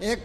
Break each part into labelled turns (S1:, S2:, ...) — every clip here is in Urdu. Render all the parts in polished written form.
S1: ایک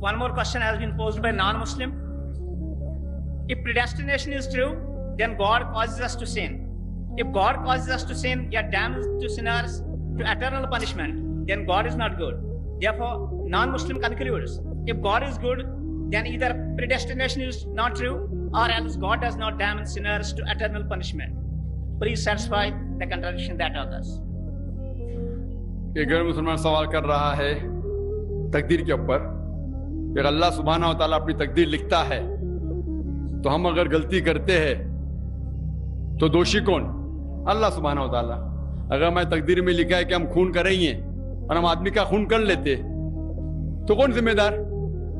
S2: One more question has been posed by non-Muslim. If predestination is true, then God causes us to sin. If God causes us to sin, yet damns to sinners to eternal punishment, then God is not good. Therefore, non-Muslim concludes, if God is good, then either predestination is not true or else God does not damn sinners to eternal punishment. Please satisfy the contradiction that others.
S3: ایک غیر مسلمان سوال کر رہا ہے تقدیر کے اوپر کہ اللہ سبحانہ و تعالیٰ اپنی تقدیر لکھتا ہے تو ہم اگر غلطی کرتے ہیں تو دوشی کون؟ اللہ سبحانہ و تعالیٰ. اگر ہماری تقدیر میں لکھا ہے کہ ہم خون کریں گے اور ہم آدمی کا خون کر لیتے تو کون ذمہ دار؟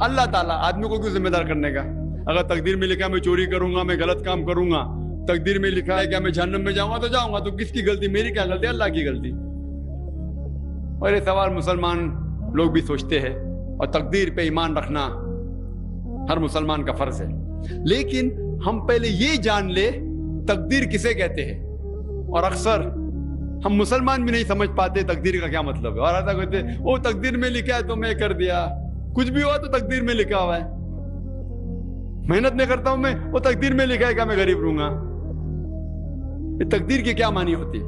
S3: اللہ تعالیٰ. آدمی کو کیوں ذمہ دار کرنے کا؟ اگر تقدیر میں لکھا ہے میں چوری کروں گا، میں غلط کام کروں گا، تقدیر میں لکھا ہے کہ میں جہنم میں جاؤں گا تو جاؤں گا، تو کس کی غلطی؟ میری کیا غلطی؟ اللہ کی غلطی. اور یہ سوال مسلمان لوگ بھی سوچتے ہیں، اور تقدیر پہ ایمان رکھنا ہر مسلمان کا فرض ہے. لیکن ہم پہلے یہ جان لے تقدیر کسے کہتے ہیں. اور اکثر ہم مسلمان بھی نہیں سمجھ پاتے تقدیر کا کیا مطلب ہے، اور ایسا کہتے ہیں وہ تقدیر میں لکھا ہے تو میں کر دیا، کچھ بھی ہوا تو تقدیر میں لکھا ہوا ہے. محنت نہیں کرتا ہوں میں، وہ تقدیر میں لکھا ہے کہ میں غریب رہوں گا. یہ تقدیر کی کیا معنی ہوتی ہے؟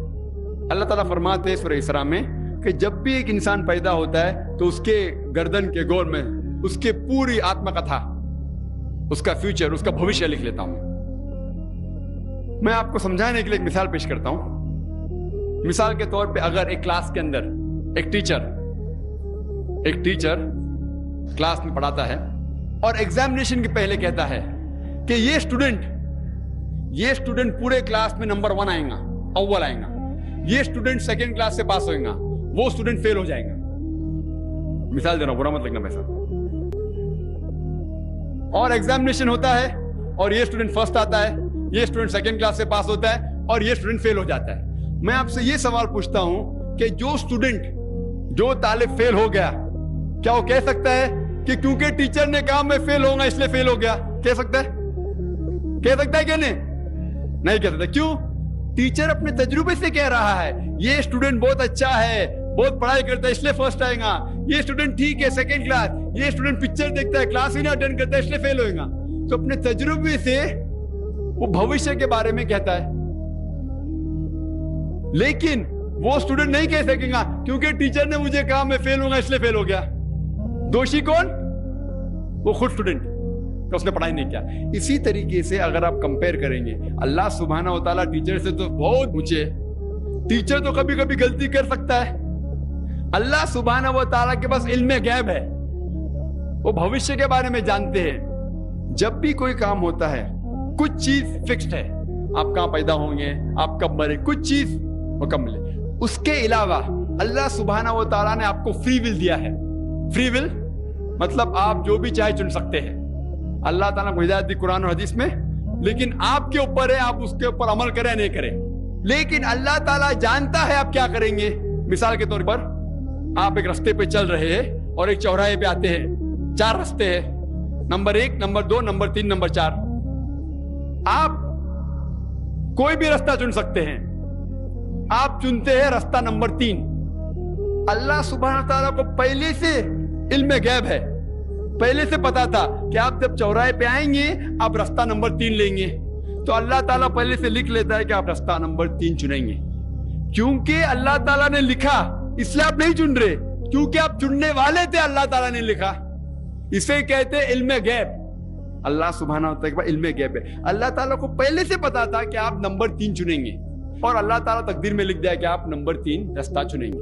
S3: اللہ تعالیٰ فرماتے ہیں سورہ اسراء میں کہ جب بھی ایک انسان پیدا ہوتا ہے تو اس کے گردن کے گول میں اس کے پوری آتما کتھا، اس کا فیوچر، اس کا بھوشیہ لکھ لیتا ہوں. میں آپ کو سمجھانے کے لیے ایک مثال پیش کرتا ہوں. مثال کے طور پہ اگر ایک کلاس کے اندر ایک ٹیچر کلاس میں پڑھاتا ہے اور ایگزامینیشن کے پہلے کہتا ہے کہ یہ اسٹوڈنٹ پورے کلاس میں نمبر 1 آئیں گا، اول آئیں گا، یہ اسٹوڈنٹ سیکنڈ کلاس سے پاس ہوئیں گا، وہ اسٹوڈنٹ فیل ہو جائیں گا. مثال دے رہا ہوں، برا مت لگنا پیسہ. اور ایگزامینیشن ہوتا ہے اور یہ اسٹوڈنٹ فرسٹ آتا ہے، یہ اسٹوڈنٹ سیکنڈ کلاس سے پاس ہوتا ہے اور یہ اسٹوڈنٹ فیل ہو جاتا ہے. میں آپ سے یہ سوال پوچھتا ہوں کہ جو طالب فیل ہو گیا، کیا وہ کہہ سکتا ہے کہ کیونکہ ٹیچر نے کہا میں فیل ہوں گا اس لیے فیل ہو گیا؟ کہہ سکتا ہے کہ نہیں کہہ سکتا. کیوں؟ ٹیچر اپنے تجربے سے کہہ رہا ہے یہ اسٹوڈنٹ بہت اچھا ہے، بہت پڑھائی کرتا ہے اس لیے فرسٹ آئے گا، یہ اسٹوڈنٹ ٹھیک ہے سیکنڈ کلاس، یہ اسٹوڈنٹ پکچر دیکھتا ہے کلاس ہی نہیں اٹینڈ کرتا ہے اس لیے فیل ہوئے گا. تو اپنے تجربے سے وہ بھوشیہ کے بارے میں کہتا ہے. لیکن وہ اسٹوڈنٹ نہیں کہہ سکے گا کیونکہ ٹیچر نے مجھے کہا میں فیل ہوں گا اس لیے فیل ہو گیا. دوشی کون؟ وہ خود اسٹوڈنٹ کہ اس نے پڑھائی نہیں کیا. اسی طریقے سے اگر آپ کمپیئر کریں گے، اللہ سبحانہ و تعالیٰ ٹیچر سے تو بہت اونچے. ٹیچر تو کبھی کبھی غلطی کر سکتا ہے. اللہ سبحانہ و تعالیٰ کے پاس علم غیب ہے، وہ بھوشیہ کے بارے میں جانتے ہیں. جب بھی کوئی کام ہوتا ہے کچھ چیز فکسڈ ہے، آپ کہاں پیدا ہوں گے، آپ کب مرے، کچھ چیز مکمل ہے. اس کے علاوہ اللہ سبحانہ و تعالیٰ نے آپ کو فری ول دیا ہے. فری ول مطلب آپ جو بھی چاہے چن سکتے ہیں. اللہ تعالیٰ کو ہدایت دی قرآن اور حدیث میں، لیکن آپ کے اوپر ہے آپ اس کے اوپر عمل کریں نہیں کریں. لیکن اللہ تعالیٰ جانتا ہے آپ کیا کریں گے. مثال کے طور پر آپ ایک رستے پہ چل رہے ہیں اور ایک چوراہے پہ آتے ہیں، 4 رستے ہیں، نمبر 1، نمبر 2، نمبر 3، نمبر 4. آپ کوئی بھی رستہ چن سکتے ہیں. آپ چنتے ہیں رستہ نمبر 3. اللہ سبحانہ تعالیٰ کو پہلے سے علم غیب ہے، پہلے سے پتا تھا کہ آپ جب چوراہے پہ آئیں گے آپ رستہ نمبر 3 لیں گے. تو اللہ تعالیٰ پہلے سے لکھ لیتا ہے کہ آپ رستہ نمبر 3 چنیں گے. کیونکہ اللہ تعالیٰ نے لکھا اس لیے آپ نہیں چن رہے، کیونکہ آپ چننے والے تھے، اللہ تعالیٰ نے لکھا. اسے کہتے علم غیب. اللہ سبحانہ تعالیٰ کا علم غیب ہے. اللہ تعالیٰ کو پہلے سے پتا تھا کہ آپ نمبر 3 چنیں گے، اور اللہ تعالیٰ تقدیر میں لکھ دیا کہ آپ نمبر 3 رستہ چنیں گے.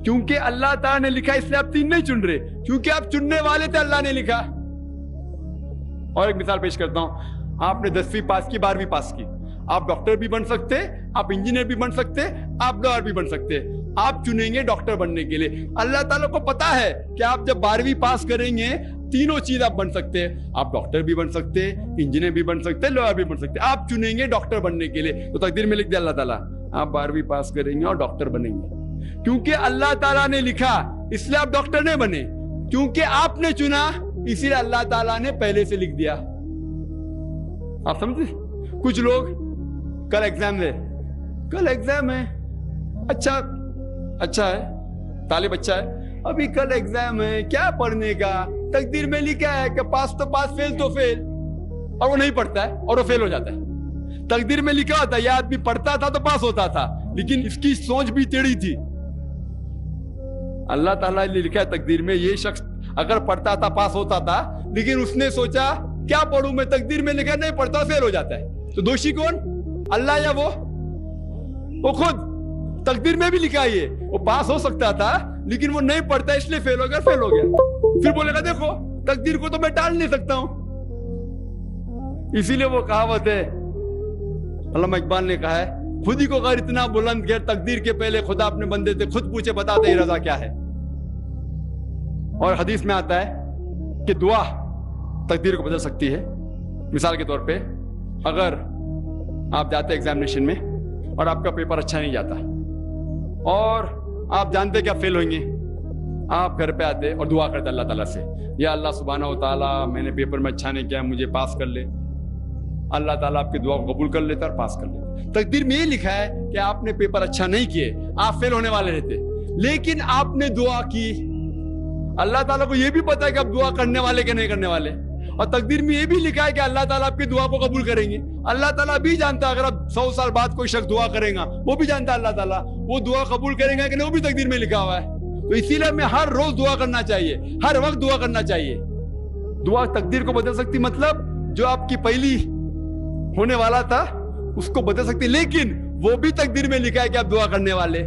S3: کیونکہ اللہ تعالیٰ نے لکھا اس لیے آپ 3 نہیں چن رہے، کیونکہ آپ چننے والے تھے، اللہ نے لکھا. اور ایک مثال پیش کرتا ہوں. آپ نے 10ویں پاس کی، 12ویں پاس کی، آپ ڈاکٹر بھی بن سکتے، آپ انجینئر بھی بن سکتے، آپ لائر بھی بن سکتے. آپ چنیں گے ڈاکٹر بننے کے لیے. اللہ تعالیٰ کو پتا ہے کہ آپ جب 12ویں پاس کریں گے تینوں چیز آپ بن سکتے ہیں. آپ ڈاکٹر بھی بن سکتے، انجینئر بھی بن سکتے، لائر بھی بن سکتے. آپ چنیں گے ڈاکٹر بننے کے لیے. تو تقدیر میں لکھ دیا اللہ تعالیٰ آپ 12ویں پاس کریں گے اور ڈاکٹر بنیں گے. کیونکہ اللہ تعالیٰ نے لکھا اس لیے آپ ڈاکٹر نہیں بنے، کیونکہ آپ نے چنا اسی لیے اللہ تعالیٰ نے پہلے سے لکھ دیا. آپ سمجھے؟ کچھ لوگ کل ایگزام ہے، اچھا ہے، طالب اچھا ہے، ابھی کل ایگزام ہے، کیا پڑھنے کا؟ تقدیر میں لکھا ہے کہ پاس تو پاس، فیل تو فیل، اور وہ نہیں پڑھتا ہے اور وہ فیل ہو جاتا ہے. تقدیر میں لکھا ہوتا ہے یہ آدمی پڑھتا تھا تو پاس ہوتا تھا، لیکن اس کی سوچ بھی ٹیڑھی تھی. اللہ تعالیٰ نے لکھا ہے تقدیر میں یہ شخص اگر پڑھتا تھا پاس ہوتا تھا، لیکن اس نے سوچا کیا پڑھوں میں, تقدیر میں لکھا نہیں پڑھتا فیل ہو جاتا ہے. تو دوشی کون, اللہ یا وہ خود؟ تقدیر میں بھی لکھا ہے وہ پاس ہو سکتا تھا لیکن وہ نہیں پڑھتا اس لیے فیل ہو گیا. پھر بولے گا دیکھو تقدیر کو تو میں ٹال نہیں سکتا ہوں. اسی لیے وہ کہاوت ہے, علامہ اقبال نے کہا ہے, خود ہی کو غیر اتنا بلند غیر تقدیر کے پہلے خدا اپنے بندے سے خود پوچھے بتا دے رضا کیا ہے. اور حدیث میں آتا ہے کہ دعا تقدیر کو بدل سکتی ہے. مثال کے طور پہ اگر آپ جاتے ایگزامینیشن میں اور آپ کا پیپر اچھا نہیں جاتا اور آپ جانتے کہ آپ فیل ہوئیں گے, آپ گھر پہ آتے اور دعا کرتے اللہ تعالیٰ سے, یا اللہ سبحانہ و تعالیٰ میں نے پیپر میں اچھا نہیں کیا, مجھے پاس کر لے. اللہ تعالیٰ آپ کی دعا کو قبول کر لیتا اور پاس کر لیتا. تقدیر میں یہ لکھا ہے کہ آپ نے پیپر اچھا نہیں کیے, آپ فیل ہونے والے رہتے, لیکن آپ نے دعا کی. اللہ تعالیٰ کو یہ بھی پتا ہے کہ آپ دعا کرنے والے کہ نہیں کرنے والے, اور تقدیر میں یہ بھی لکھا ہے کہ اللہ تعالیٰ آپ کی دعا کو قبول کریں گے. اللہ تعالیٰ بھی جانتا ہے اگر آپ 100 سال بعد کوئی شخص دعا کرے گا, وہ بھی جانتا ہے اللہ تعالیٰ وہ دعا قبول کریں گا کہ نہیں, وہ بھی تقدیر میں لکھا ہوا ہے. تو اسی لیے ہمیں ہر روز دعا کرنا چاہیے, ہر وقت دعا کرنا چاہیے. دعا تقدیر کو بدل سکتی, مطلب جو آپ کی پہلی ہونے والا تھا اس کو بدل سکتی, لیکن وہ بھی تقدیر میں لکھا ہے کہ آپ دعا کرنے والے,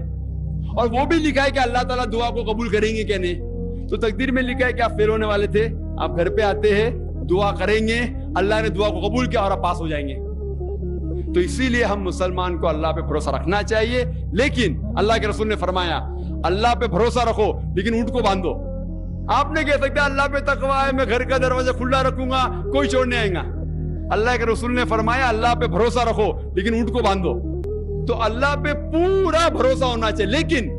S3: اور وہ بھی لکھا ہے کہ اللہ تعالیٰ دعا کو قبول کریں گے کہ نہیں. تو تقدیر میں لکھا ہے کہ آپ فیل ہونے والے تھے, آپ گھر پہ آتے ہیں, دعا کریں گے, اللہ نے دعا کو قبول کیا اور آپ پاس ہو جائیں گے. تو اسی لیے ہم مسلمان کو اللہ پہ بھروسہ رکھنا چاہیے, لیکن اللہ کے رسول نے فرمایا اللہ پہ بھروسہ رکھو لیکن اونٹ کو باندھو. آپ نے کہہ سکتے اللہ پہ تقویٰ ہے, میں گھر کا دروازہ کھلا رکھوں گا, کوئی چور نہیں آئے گا. اللہ کے رسول نے فرمایا اللہ پہ بھروسہ رکھو لیکن اونٹ کو باندھو. تو اللہ پہ پورا بھروسہ ہونا چاہیے, لیکن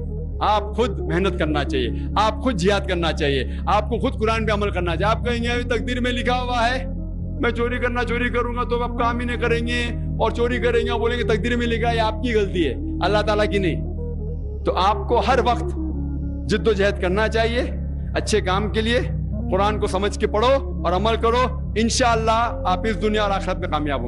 S3: آپ خود محنت کرنا چاہیے, آپ خود جہاد کرنا چاہیے, آپ کو خود قرآن پہ عمل کرنا چاہیے. آپ کہیں گے تقدیر میں لکھا ہوا ہے میں چوری کروں گا تو آپ کام ہی نہیں کریں گے, اور چوری کریں گے بولیں گے تقدیر میں لکھا ہے, آپ کی غلطی ہے اللہ تعالیٰ کی نہیں. تو آپ کو ہر وقت جد و جہد کرنا چاہیے اچھے کام کے لیے. قرآن کو سمجھ کے پڑھو اور عمل کرو, انشاءاللہ آپ اس دنیا اور آخرت میں کامیاب ہوں گے.